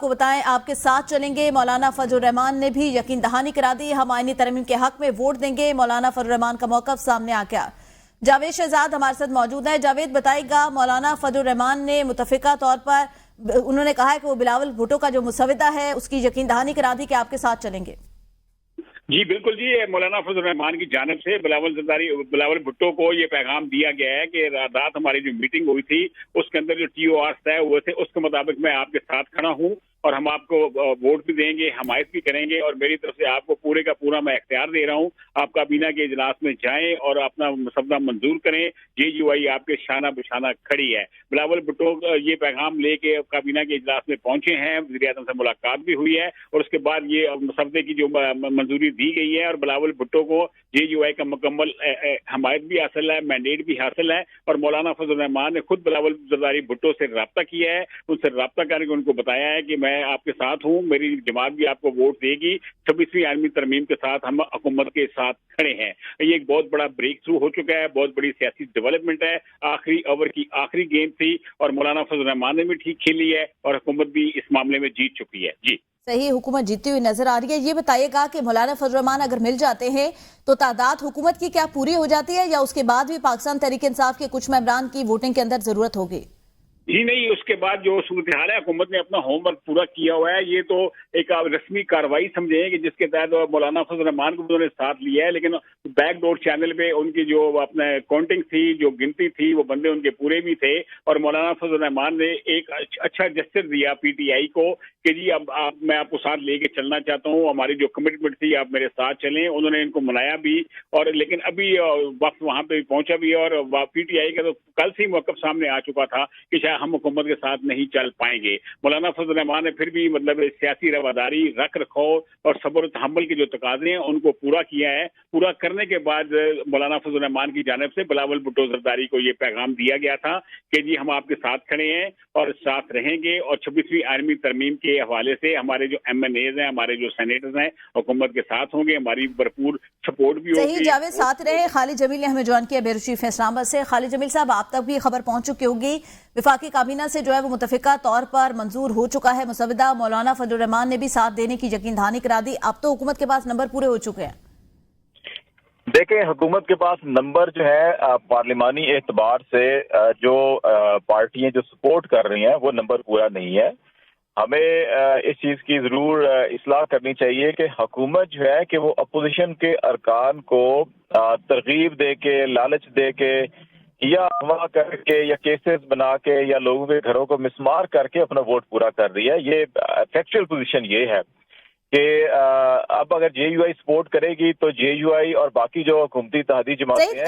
आपको बताएं, आपके साथ चलेंगे। मौलाना फजलुर रहमान ने भी यकीन दहानी करा दी, हम आईनी तरमीम के हक में वोट देंगे। मौलाना फजलुर रहमान का मौकफ सामने आ गया। जावेद शहजाद हमारे साथ मौजूद है। जावेद बताएगा, मौलाना फजलुर रहमान ने मुतफिका तौर पर उन्होंने कहा है कि वो बिलावल भुट्टो का जो मुसविदा है उसकी यकीन दहानी करा दी कि आपके साथ चलेंगे। जी बिल्कुल जी, मौलाना फजलुर रहमान की जानिब से बिलावल भुट्टो को ये पैगाम दिया गया है कि रात हमारी जो मीटिंग हुई थी उसके अंदर जो TOR तय हुए थे उसके मुताबिक मैं आपके साथ खड़ा हूँ और हम आपको वोट भी देंगे, हमायत भी करेंगे और मेरी तरफ से आपको पूरे का पूरा मैं इख्तियार दे रहा हूँ। आप काबीना के इजलास में जाएं और अपना मसवदा मंजूर करें। JUI आपके शाना बिशाना खड़ी है। बिलावल भुट्टो ये पैगाम लेके काबीना के इजलास में पहुंचे हैं, वज़ीर-ए-आज़म से मुलाकात भी हुई है और उसके बाद ये मसवदे की जो मंजूरी दी गई है और बिलावल भुट्टो को JUI का मुकम्मल हमायत भी हासिल है, मैंडेट भी हासिल है और मौलाना फजलुर रहमान ने खुद बिलावल जरदारी भुट्टो से रब्ता किया है, उनसे रब्ता करके उनको बताया है कि मैं आपके साथ हूँ, मेरी जमात भी आपको वोट देगी। 26वीं आर्मी तरमीम के साथ हम हुकूमत के साथ खड़े हैं। ये एक बहुत बड़ा ब्रेक थ्रू हो चुका है, बहुत बड़ी सियासी डेवलपमेंट है। आखिरी ओवर की आखिरी गेंद थी और मौलाना फजलुर रहमान ने भी ठीक खेली है और हुकूमत भी इस मामले में जीत चुकी है। जी सही, हुकूमत जीतती हुई नजर आ रही है। ये बताइएगा कि मौलाना फजलुर रहमान अगर मिल जाते हैं तो तादाद हुकूमत की क्या पूरी हो जाती है या उसके बाद भी पाकिस्तान तहरीक इंसाफ के कुछ मेंबरान की वोटिंग के अंदर जरूरत होगी? जी नहीं, उसके बाद जो सूरत हाल है, हुकूमत ने अपना होमवर्क पूरा किया हुआ है। ये तो एक रस्मी कार्रवाई समझे कि जिसके तहत मौलाना फजलुर रहमान को उन्होंने साथ लिया है, लेकिन बैकडोर चैनल पे उनकी जो अपने काउंटिंग थी, जो गिनती थी, वो बंदे उनके पूरे भी थे और मौलाना फजलुर रहमान ने एक अच्छा जस्टिस दिया PTI को कि जी अब मैं आपको साथ लेके चलना चाहता हूँ, हमारी जो कमिटमेंट थी आप मेरे साथ चलें। उन्होंने इनको मनाया भी और लेकिन अभी वक्त वहां पे पहुंचा भी और PTI का तो कल से ही मौकफ सामने आ चुका था कि शायद हम हुकूमत के साथ नहीं चल पाएंगे। मौलाना फजलुर रहमान ने फिर भी मतलब सियासी रवादारी, रख रखाव और सब्र तहम्मुल के जो तकाजे हैं उनको पूरा किया है। पूरा करने के बाद मौलाना फजलुर रहमान की जानिब से बिलावल भुट्टो जरदारी को ये पैगाम दिया गया था कि जी हम आपके साथ खड़े हैं और साथ रहेंगे और 26वीं आर्मी तरमीम के हवाले से हमारे जो MNAs हैं, हमारे जो सेनेटर्स हैं, हुकूमत के साथ होंगे, हमारी भरपूर सपोर्ट भी होगी। सही, जावेद साथ रहे। खालिद जमील ने हमें ज्वाइन किया ब्यूरो चीफ इस्लामाबाद से। खालिद जमील साहब, आप तक भी खबर पहुंच चुकी होगी, विफाकी काबीना से जो है वो मुतफिका तौर पर मंजूर हो चुका है मुसविदा। मौलाना फजलुर रहमान ने भी साथ देने की यकीन दहानी करा दी। अब तो हुकूमत के पास नंबर पूरे हो चुके हैं। देखें, हुकूमत के पास नंबर जो है पार्लिमानी एतबार से जो पार्टियां जो सपोर्ट कर रही हैं वो नंबर पूरा नहीं है। हमें इस चीज की जरूर इस्लाह करनी चाहिए कि हुकूमत जो है कि वो अपोजिशन के अरकान को तरगीब दे के, लालच दे के या अगवा करके या केसेस बना के या लोगों के घरों को मिसमार करके अपना वोट पूरा कर रही है। ये फैक्चुअल पोजीशन ये है कि अब अगर JUI सपोर्ट करेगी तो JUI और बाकी जो हुकूमती इत्तेहादी जमातें हैं